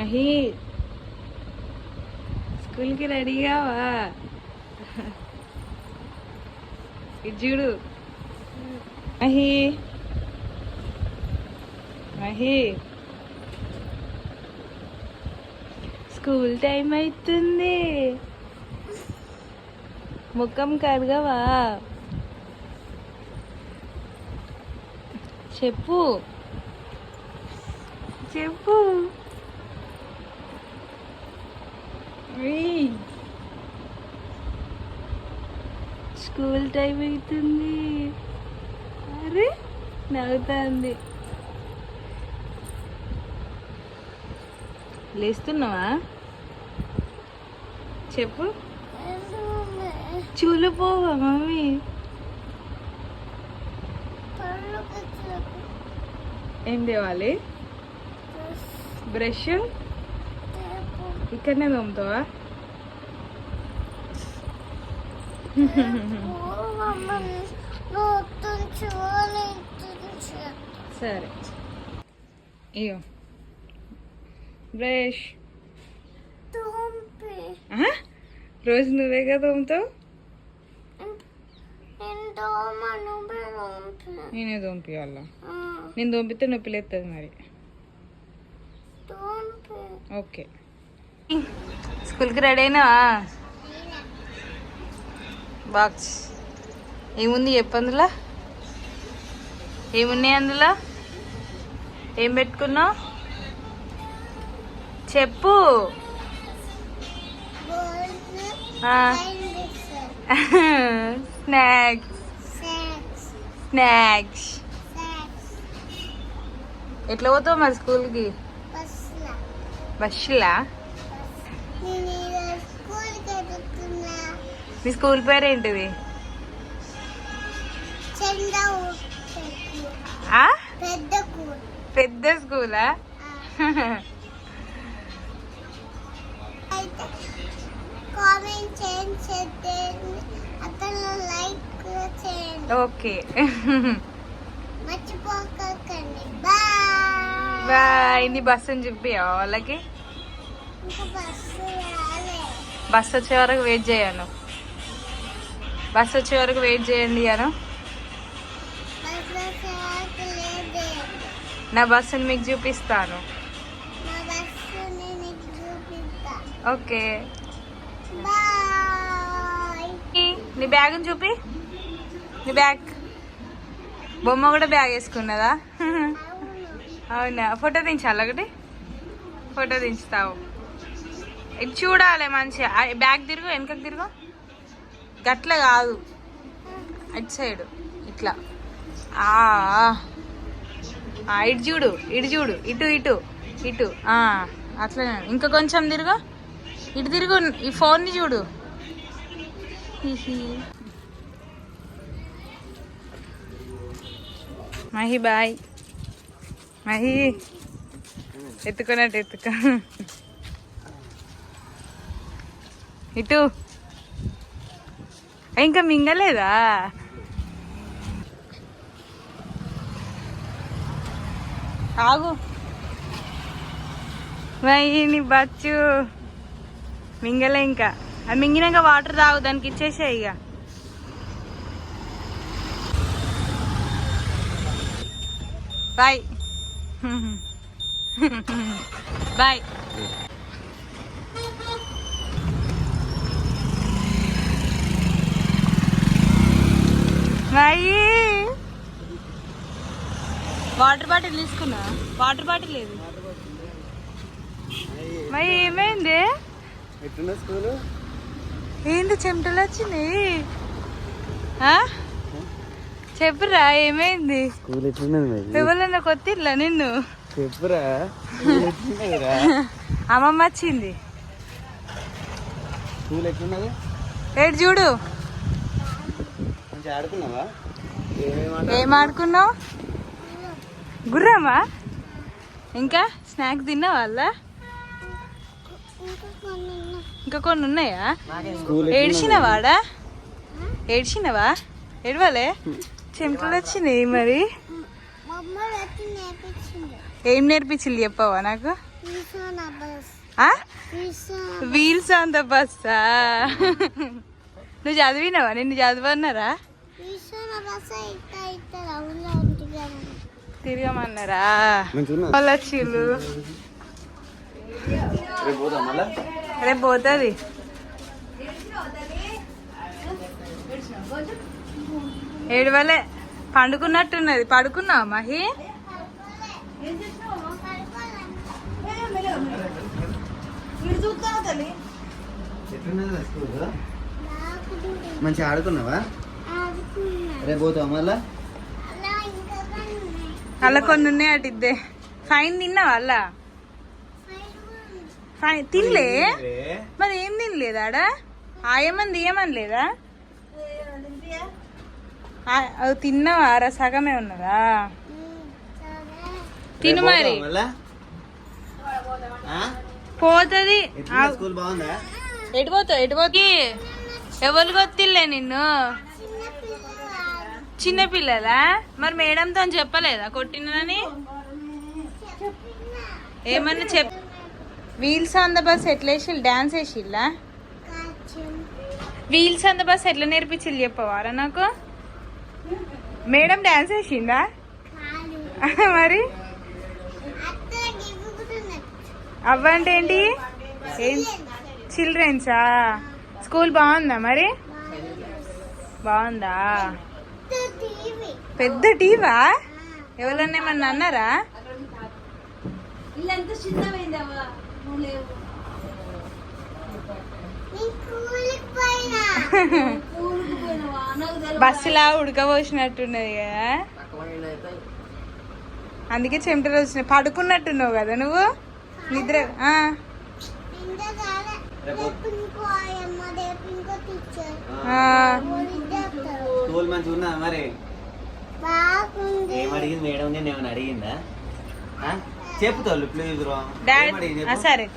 మహి స్కూల్కి రెడీగావా? ఇది చూడు మహి. మహి స్కూల్ టైం అవుతుంది. ముఖం కడగవా? చెప్పు చెప్పు. స్కూల్ టైం అవుతుంది. అరే నవ్వుతుంది. లేస్తున్నావా? చెప్పు. చూలిపోవా మమ్మీ? ఏం తేవాలి? బ్రష్ ఇక్కడనే తోముతావా? సరే ఇయ్యో బ్రష్. రోజు నువ్వేగా తోముతావు? నేనే తోమియాలా? నేను తోమితే నొప్పి లేస్తుంది మరి. ఓకే. స్కూల్కి రెడీ అయినావా? బాక్స్ ఏముంది చెప్పు. అందులో ఏమున్నాయి? అందులో ఏం పెట్టుకున్నావు చెప్పు. Snacks snacks. ఎట్లా పోతావు మరి స్కూల్కి? బస్సులా? మీ స్కూల్ పేరు ఏంటిది? పెద్ద స్కూలా? Okay boy. నీ బస్సుని చూపియా వాళ్ళకి? బస్సు వచ్చే వరకు వెయిట్ చేయను. బస్సు వచ్చే వరకు వెయిట్ చేయండి అను. నా బస్సుని మీకు చూపిస్తాను. ఓకే. నీ బ్యాగ్ని చూపి. నీ బ్యాగ్ బొమ్మ కూడా బ్యాగ్ వేసుకున్నదా? అవునా? ఫోటో దించాలి ఒకటి. ఫోటో దించుతావు. ఇది చూడాలి మంచిగా. బ్యాగ్ తిరుగు, వెనకకు తిరుగు. గట్ల కాదు, అటు సైడ్ ఇట్లా. ఇటు చూడు, ఇటు చూడు, ఇటు ఇటు ఇటు. అట్లనే. ఇంకా కొంచెం తిరుగు, ఇటు తిరుగు. ఈ ఫోన్ని చూడు. మహి బాయ్. మహి ఎత్తుకున్నట్టు ఎత్తుకో. ఇటు ఇంకా మింగలేదా? ఆగు. మహి నీ బచ్చు మింగలే ఇంకా. అది మింగినాక వాటర్ తాగు, దానికి ఇచ్చేసే ఇక. Bye bye. Bye. Water bottle తీసుకున్నా? వాటర్ బాటిల్ లేదు. మరి ఏమైంది? ఏంటి చెమటలు వచ్చినాయి? చెప్పురా ఏమైంది? ఎవరన్నా కొత్తిర్లా నిన్ను? చెప్పురా. అమ్మమ్మ వచ్చింది. ఏడు చూడు. ఏం ఆడుకున్నావు? గుర్రమా? ఇంకా స్నాక్స్ తిన్నా వాళ్ళ? ఇంకా కొన్ని ఉన్నాయా? ఏడ్చినవాడా? ఏడ్చినవా? ఏడవలే? చెమటలు వచ్చినాయి మరి. ఏం నేర్పించింది చెప్పవా నాకు? వీల్స్ ఆన్ ద బస్సా? నువ్వు చదివినావా? నిన్ను చదవన్నారా? తిరగమన్నారా? వచ్చిళ్ళు రేపు పోతుంది. ఏడవలే, పండుకున్నట్టున్నది. పడుకున్నావా మహి? మంచిగా ఆడుకున్నావా? రేపు పోతావా మళ్ళా? అలా కొన్ని ఉన్నాయి అటిద్దే. ఫైన్ తిన్నావా? అలా ఫైన్ తినలే? మరి ఏం తినలేదా? ఆడ ఆయమంది ఏమని లేదా? అది తిన్నావా? సగమే ఉన్నదా? తిను మరి. పోతుంది. ఎటు పోతావు? ఎటు పోకి? ఎవరు కొత్తిల్లే నిన్ను? చిన్నపిల్లలా? మరి మేడంతో చెప్పలేదా కొట్టినని? ఏమన్నా చెప్. వీల్స్ ఆన్ ద బస్ ఎట్లా వేసిల్లు? డాన్స్ వేసిల్లా? వీల్స్ ఆన్ ద బస్ ఎట్లా నేర్పించిల్లు చెప్పవారా నాకు? మేడం డాన్స్ వేసిందా? మరి అవ్వంటే ఏంటి? ఏం చిల్డ్రన్సా? స్కూల్ బాగుందా మరి? బాగుందా? పెద్ద టీవా? ఎవరన్నా ఏమన్నా అన్నారా? బస్సులా ఉడకబోసినట్టున్నది కదా, అందుకే చెమటలు వచ్చినాయి. పడుకున్నట్టున్నావు కదా నువ్వు? నిద్ర మరి ఏమడిగింది మేడం? నేను ఏమైనా అడిగిందా? చెప్తావు ప్లీజ్. డాడీ సరే.